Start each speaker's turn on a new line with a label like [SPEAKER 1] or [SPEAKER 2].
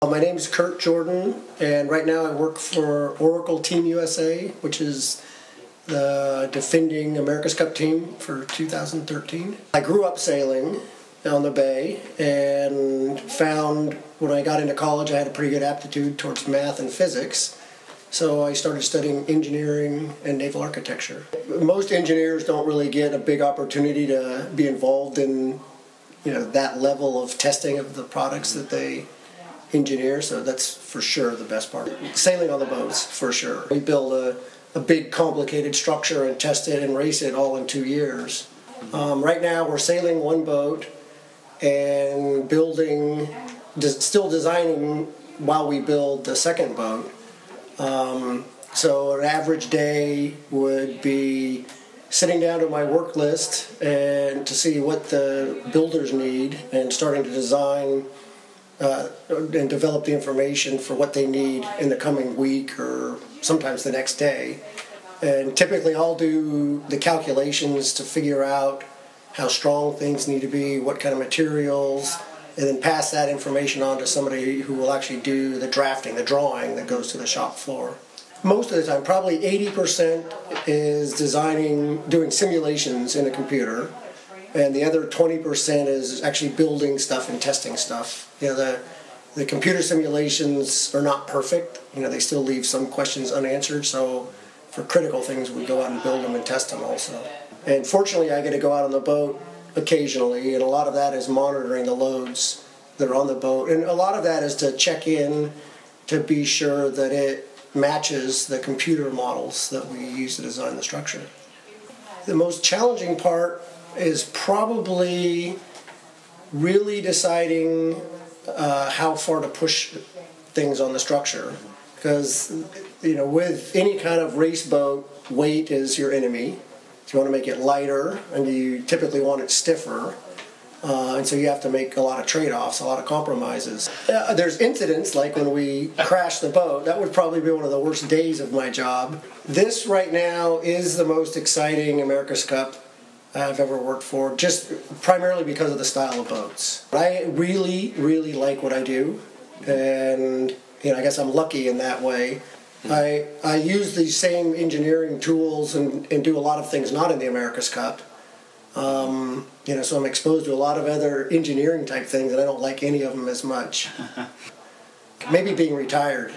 [SPEAKER 1] My name is Kurt Jordan, and right now I work for Oracle Team USA, which is the defending America's Cup team for 2013. I grew up sailing on the bay and found when I got into college I had a pretty good aptitude towards math and physics. So I started studying engineering and naval architecture. Most engineers don't really get a big opportunity to be involved in, that level of testing of the products that they engineer, so that's for sure the best part. Sailing on the boats, for sure. We build a big complicated structure and test it and race it all in 2 years. Right now we're sailing one boat and still designing while we build the second boat. So an average day would be sitting down to my work list and to see what the builders need and starting to design and develop the information for what they need in the coming week or sometimes the next day. And typically I'll do the calculations to figure out how strong things need to be, what kind of materials, and then pass that information on to somebody who will actually do the drafting, the drawing that goes to the shop floor. Most of the time, probably 80% is doing simulations in a computer, and the other 20% is actually building stuff and testing stuff. The computer simulations are not perfect. They still leave some questions unanswered, so for critical things we go out and build them and test them also. And fortunately I get to go out on the boat occasionally, and a lot of that is monitoring the loads that are on the boat, and a lot of that is to check in to be sure that it matches the computer models that we use to design the structure. The most challenging part is probably really deciding how far to push things on the structure, because with any kind of race boat, weight is your enemy. So you want to make it lighter, and you typically want it stiffer, and so you have to make a lot of trade-offs, a lot of compromises. There's incidents like when we crashed the boat. That would probably be one of the worst days of my job. This right now is the most exciting America's Cup I've ever worked for, just primarily because of the style of boats. I really, really like what I do, and I guess I'm lucky in that way. I use these same engineering tools and do a lot of things not in the America's Cup. So I'm exposed to a lot of other engineering type things, and I don't like any of them as much. Maybe being retired.